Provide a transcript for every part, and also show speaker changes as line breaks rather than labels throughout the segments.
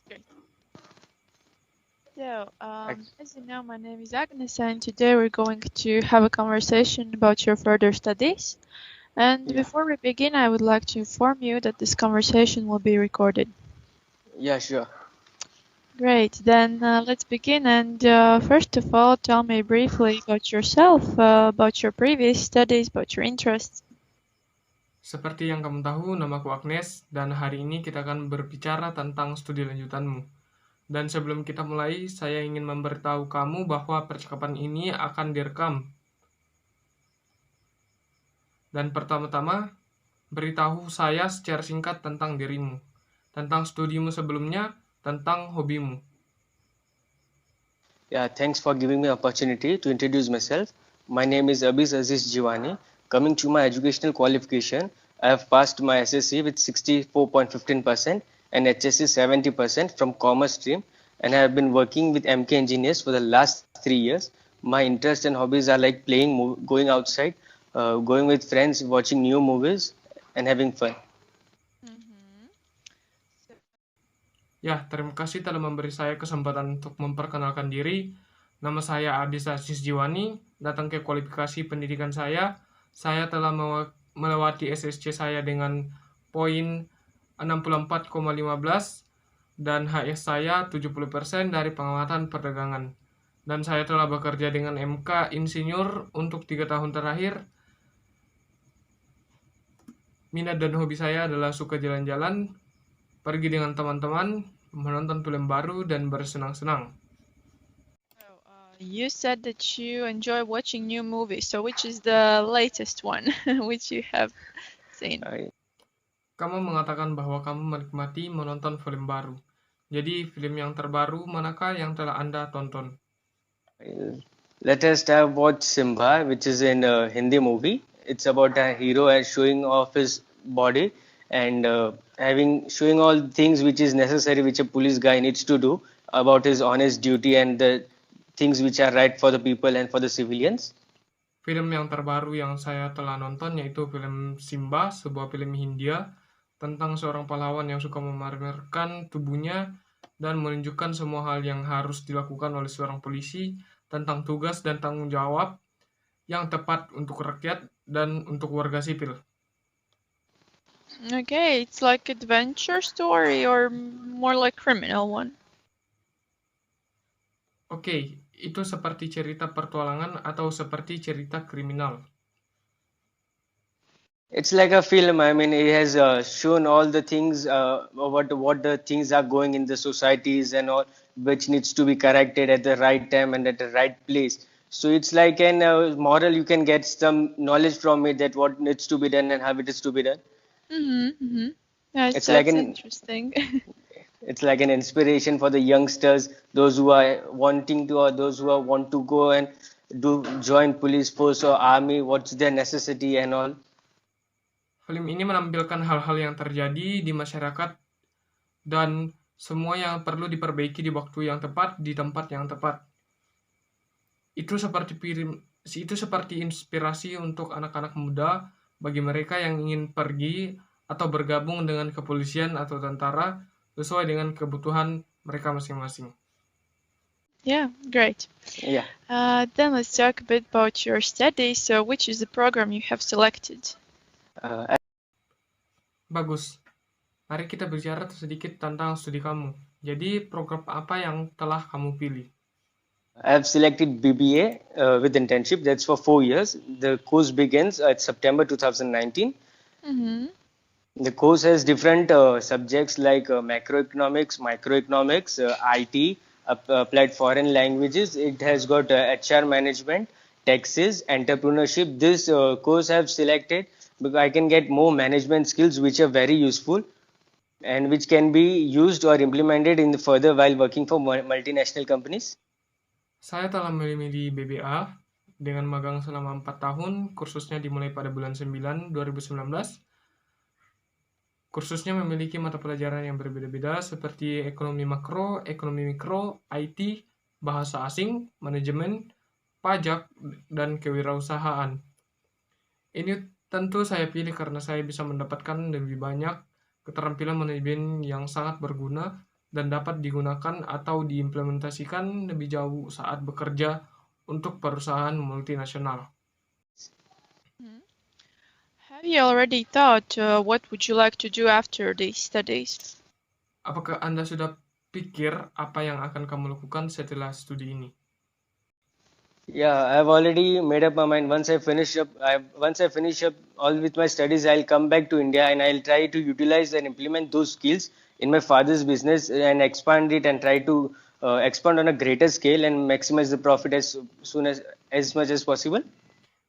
Great. As you know, my name is Agnes, and today we're going to have a conversation about your further studies. And
Yeah,
before we begin, I would like to inform you that this conversation will be recorded.
yeah, sure.
Great, then let's begin. And first of all, tell me briefly about yourself, about your previous studies, about your interests.
Seperti yang kamu tahu, namaku Agnes, dan hari ini kita akan berbicara tentang studi lanjutanmu. Dan sebelum kita mulai, saya ingin memberitahu kamu bahwa percakapan ini akan direkam. Dan pertama-tama, beritahu saya secara singkat tentang dirimu, tentang studimu sebelumnya, tentang hobimu.
Yeah, thanks for giving me opportunity to introduce myself. My name is Abis Aziz Jiwani. Coming to my educational qualification, I have passed my SSC with 64.15% and HSC 70% from commerce stream, and I have been working with MK engineers for the last 3 years. My interests and hobbies are like playing, going outside, going with friends, watching new movies, and having fun.
Ya, terima kasih telah memberi saya kesempatan untuk memperkenalkan diri. Nama saya Adis Aziz Jiwani. Datang ke kualifikasi pendidikan saya telah melewati SSC saya dengan poin 64,15 dan HS saya 70% dari pengamatan perdagangan. Dan saya telah bekerja dengan MK Insinyur untuk 3 tahun terakhir. Minat dan hobi saya adalah suka jalan-jalan, pergi dengan teman-teman, menonton film baru, dan bersenang-senang.
You said that you enjoy watching new movies. So which is the latest one which you have seen?
Kamu mengatakan bahwa kamu menikmati menonton film baru. Jadi, film yang terbaru manakah yang telah Anda tonton?
Let us start watch Simba, which is in a Hindi movie. It's about a hero and showing off his body and having showing all things which is necessary, which a police guy needs to do about his honest duty and the things which are right for the people and for the civilians.
Film yang terbaru yang saya telah nonton yaitu film Simba, sebuah film Hindia tentang seorang pahlawan yang suka memamerkan tubuhnya dan menunjukkan semua hal yang harus dilakukan oleh seorang polisi tentang tugas dan tanggung jawab yang tepat untuk rakyat dan untuk warga sipil.
Okay, it's like adventure story or more like criminal one?
Oke, itu seperti cerita pertualangan atau seperti cerita kriminal?
It's like a film. I mean, it has shown all the things, what the things are going in the societies and all, which needs to be corrected at the right time and at the right place. So it's like an moral. You can get some knowledge from it that what needs to be done and how it is to be done.
Yeah,
It's
that's
like an
interesting.
it's like an inspiration for the youngsters, those who are wanting to or those who are want to go and do join police force or army. What's their necessity and all.
Film ini menampilkan hal-hal yang terjadi di masyarakat dan semua yang perlu diperbaiki di waktu yang tepat, di tempat yang tepat. Itu seperti inspirasi untuk anak-anak muda bagi mereka yang ingin pergi atau bergabung dengan kepolisian atau tentara sesuai dengan kebutuhan mereka masing-masing.
Yeah, great.
Yeah.
Then let's talk a bit about your studies. So which is the program you have selected?
Bagus. Mari kita bicara sedikit tentang studi kamu. Jadi, program apa yang telah kamu pilih?
I have selected BBA with internship. That's for 4 years. The course begins at September 2019. The course has different subjects like macroeconomics, microeconomics, IT, applied foreign languages. It has got HR management, taxes, entrepreneurship. This course I have selected because I can get more management skills which are very useful and which can be used or implemented in the further while working for multinational companies.
Saya telah memilih BBA dengan magang selama 4 tahun. Kursusnya dimulai pada bulan 9 2019. Kursusnya memiliki mata pelajaran yang berbeda-beda seperti ekonomi makro, ekonomi mikro, IT, bahasa asing, manajemen, pajak, dan kewirausahaan. Ini tentu saya pilih karena saya bisa mendapatkan lebih banyak keterampilan manajemen yang sangat berguna dan dapat digunakan atau diimplementasikan lebih jauh saat bekerja untuk perusahaan multinasional.
Have you already thought what would you like to do after these studies?
Apakah Anda sudah pikir apa yang akan kamu lakukan setelah studi ini?
Yeah, I've already made up my mind. Once I finish up all with my studies, I'll come back to India and I'll try to utilize and implement those skills in my father's business and expand it and try to expand on a greater scale and maximize the profit as much as possible.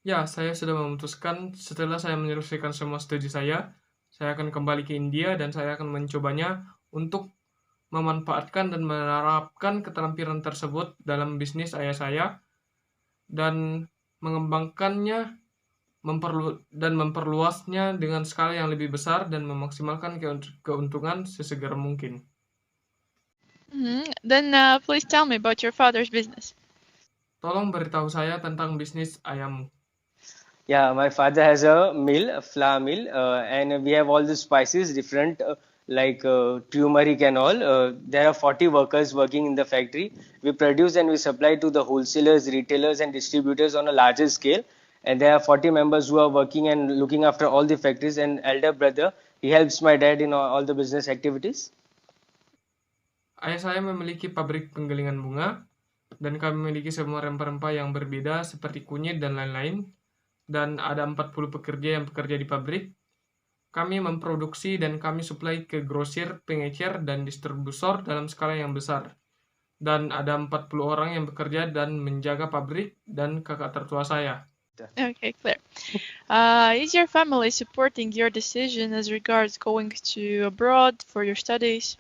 Ya, saya sudah memutuskan setelah saya menyelesaikan semua studi saya akan kembali ke India dan saya akan mencobanya untuk memanfaatkan dan menerapkan keterampilan tersebut dalam bisnis ayah saya dan mengembangkannya dan memperluasnya dengan skala yang lebih besar dan memaksimalkan keuntungan sesegera mungkin.
Then please tell me about your father's business.
Tolong beritahu saya tentang bisnis ayahmu.
Yeah, my father has a flour mill, and we have all the spices different, like turmeric and all. There are 40 workers working in the factory. We produce and we supply to the wholesalers, retailers, and distributors on a larger scale. And there are 40 members who are working and looking after all the factories. And elder brother, he helps my dad in all the business activities.
Ayah saya memiliki pabrik penggilingan bunga, dan kami memiliki semua rempah-rempah yang berbeda seperti kunyit dan lain-lain. Dan ada 40 pekerja yang bekerja di pabrik. Kami memproduksi dan kami suplai ke grosir, pengecer, dan distributor dalam skala yang besar. Dan ada 40 orang yang bekerja dan menjaga pabrik dan kakak tertua saya.
Okay, clear. Is your family supporting your decision as regards going to abroad for your studies?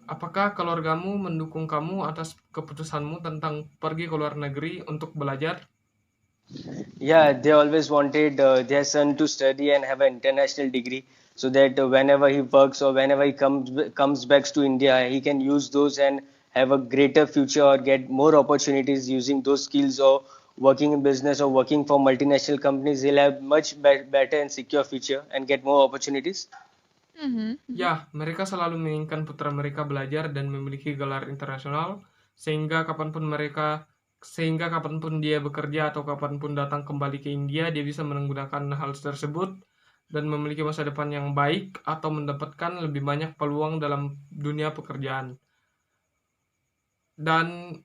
Apakah keluargamu mendukung kamu atas keputusanmu tentang pergi ke luar negeri untuk belajar? Yeah, they always wanted their son to study and have an international degree, so that whenever he works or whenever he comes back to India, he can use those and have a greater future or get more opportunities using those skills, or working in business or working for multinational companies. He'll have much better and secure future and get more opportunities. Ya, mereka selalu menginginkan putra mereka belajar dan memiliki gelar internasional, sehingga kapanpun dia bekerja atau kapanpun datang kembali ke India, dia bisa menggunakan hal tersebut dan memiliki masa depan yang baik atau mendapatkan lebih banyak peluang dalam dunia pekerjaan. Dan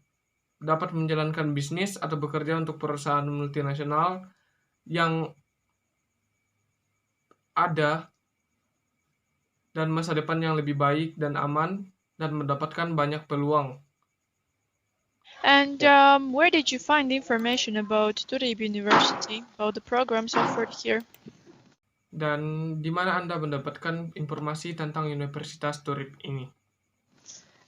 dapat menjalankan bisnis atau bekerja untuk perusahaan multinasional yang ada dan masa depan yang lebih baik dan aman dan mendapatkan banyak peluang.
And where did you find information about Turib University, about the programs offered here?
Dan di mana Anda mendapatkan informasi tentang Universitas Turib ini?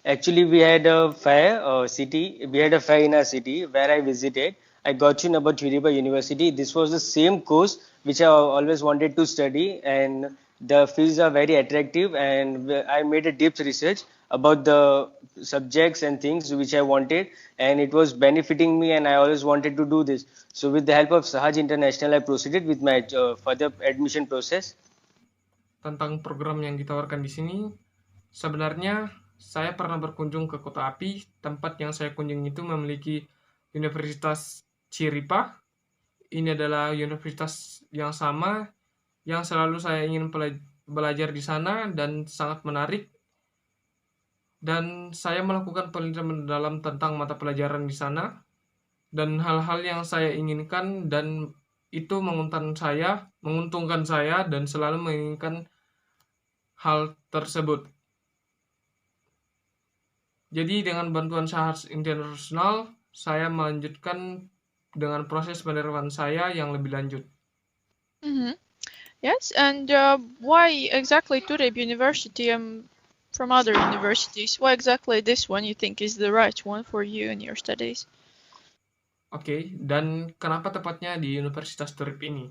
Actually, we had a fair in our city where I visited. I got to know about Turib University. This was the same course which I always wanted to study, and the fields are very attractive, and I made a deep research about the subjects and things which I wanted, and it was benefiting me, and I always wanted to do this. So with the help of Sahaj International, I proceeded with my further admission process.
Tentang program yang ditawarkan di sini, sebenarnya saya pernah berkunjung ke Kota Api. Tempat yang saya kunjungi itu memiliki Universitas Chiripa. Ini adalah universitas yang sama yang selalu saya ingin belajar di sana dan sangat menarik. Dan saya melakukan penelitian mendalam tentang mata pelajaran di sana dan hal-hal yang saya inginkan, dan itu menguntungkan saya dan selalu menginginkan hal tersebut. Jadi dengan bantuan Sahaj International, saya melanjutkan dengan proses penerimaan saya yang lebih lanjut.
Yes, and why exactly Turib University from other universities? Why exactly this one you think is the right one for you and your studies?
Oke, dan kenapa tepatnya di Universitas Turib ini?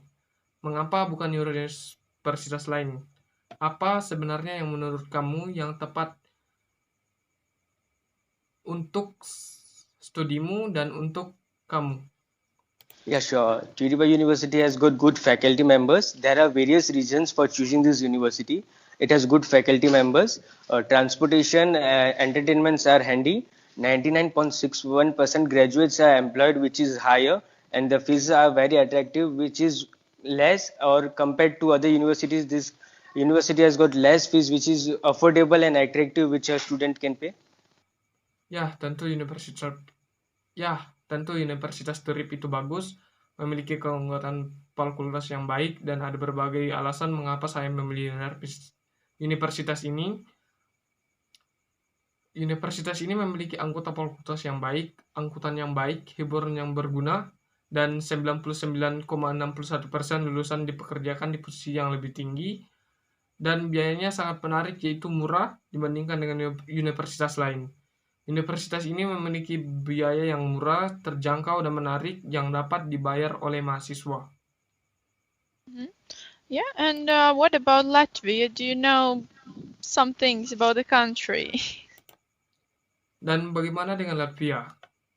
Mengapa bukan universitas lain? Apa sebenarnya yang menurut kamu yang tepat untuk studimu dan untuk kamu?
Yeah, sure. Turib University has got good faculty members. There are various reasons for choosing this university. It has good faculty members. Transportation, entertainments are handy. 99.61% graduates are employed, which is higher, and the fees are very attractive, which is less or compared to other universities. This university has got less fees, which is affordable and attractive, which a student can pay.
Ya, tentu Universitas Turip itu bagus, memiliki keunggulan fakultas yang baik, dan ada berbagai alasan mengapa saya memilih universitas ini. Universitas ini memiliki anggota fakultas yang baik, angkutan yang baik, hiburan yang berguna, dan 99,61% lulusan dipekerjakan di posisi yang lebih tinggi, dan biayanya sangat menarik, yaitu murah dibandingkan dengan universitas lain. Universitas ini memiliki biaya yang murah, terjangkau, dan menarik yang dapat dibayar oleh mahasiswa.
Yeah, and what about Latvia? Do you know some things about the country?
Dan bagaimana dengan Latvia?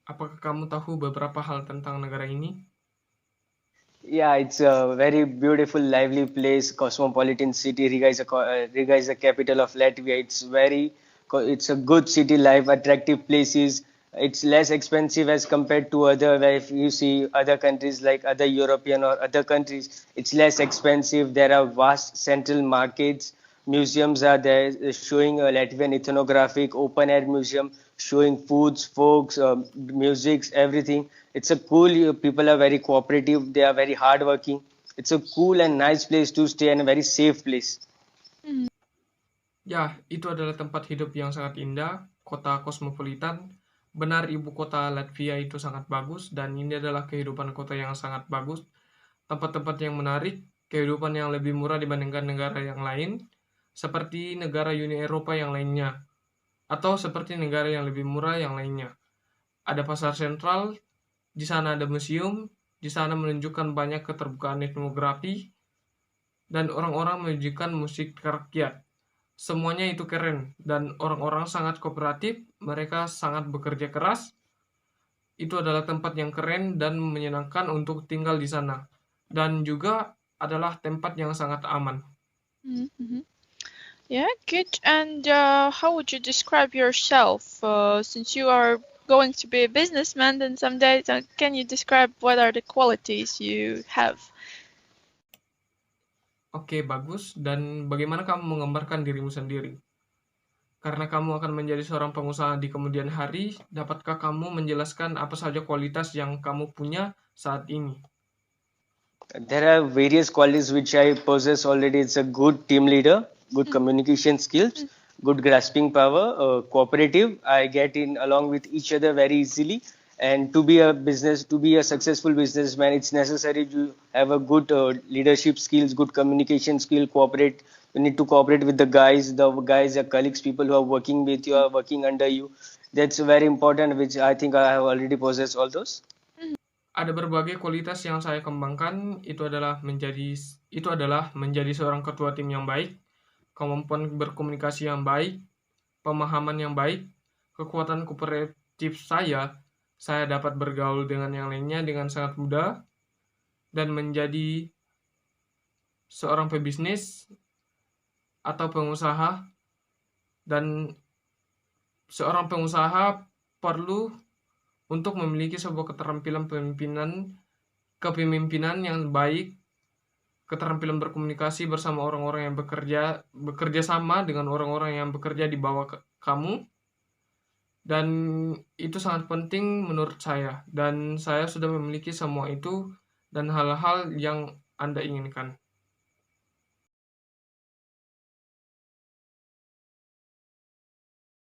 Apakah kamu tahu beberapa hal tentang negara ini?
Yeah, it's a very beautiful, lively place, cosmopolitan city. Riga is the capital of Latvia. It's a good city life, attractive places. It's less expensive as compared to other, where if you see other countries like other European or other countries, it's less expensive. There are vast central markets. Museums are there showing a Latvian ethnographic open air museum showing foods, folks, musics, everything. It's a cool. People are very cooperative. They are very hardworking. It's a cool and nice place to stay and a very safe place.
Ya, itu adalah tempat hidup yang sangat indah, kota kosmopolitan. Benar, ibu kota Latvia itu sangat bagus, dan ini adalah kehidupan kota yang sangat bagus. Tempat-tempat yang menarik, kehidupan yang lebih murah dibandingkan negara yang lain, seperti negara Uni Eropa yang lainnya, atau seperti negara yang lebih murah yang lainnya. Ada pasar sentral, di sana ada museum, di sana menunjukkan banyak keterbukaan etnografi, dan orang-orang menunjukkan musik rakyat. Semuanya itu keren, dan orang-orang sangat kooperatif, mereka sangat bekerja keras. Itu adalah tempat yang keren dan menyenangkan untuk tinggal di sana. Dan juga adalah tempat yang sangat aman.
Mm-hmm. Yeah, good. And how would you describe yourself? Since you are going to be a businessman, then someday, can you describe what are the qualities you have?
Oke, bagus. Dan bagaimana kamu menggambarkan dirimu sendiri? Karena kamu akan menjadi seorang pengusaha di kemudian hari, dapatkah kamu menjelaskan apa saja kualitas yang kamu punya saat ini?
There are various qualities which I possess already. It's a good team leader, good communication skills, good grasping power, cooperative. I get in along with each other very easily. And to be a successful businessman, it's necessary to have a good leadership skills, good communication skill, cooperate. You need to cooperate with the guys, your colleagues, people who are working with you, are working under you. That's very important, which I think I have already possessed all those.
Ada berbagai kualitas yang saya kembangkan. Itu adalah menjadi seorang ketua tim yang baik, kemampuan berkomunikasi yang baik, pemahaman yang baik, kekuatan kooperatif saya dapat bergaul dengan yang lainnya dengan sangat mudah, dan menjadi seorang pebisnis atau pengusaha. Dan seorang pengusaha perlu untuk memiliki sebuah keterampilan kepemimpinan yang baik, keterampilan berkomunikasi bersama orang-orang yang bekerja sama dengan orang-orang yang bekerja di bawah kamu. Dan itu sangat penting menurut saya, dan saya sudah memiliki semua itu dan hal-hal yang Anda inginkan.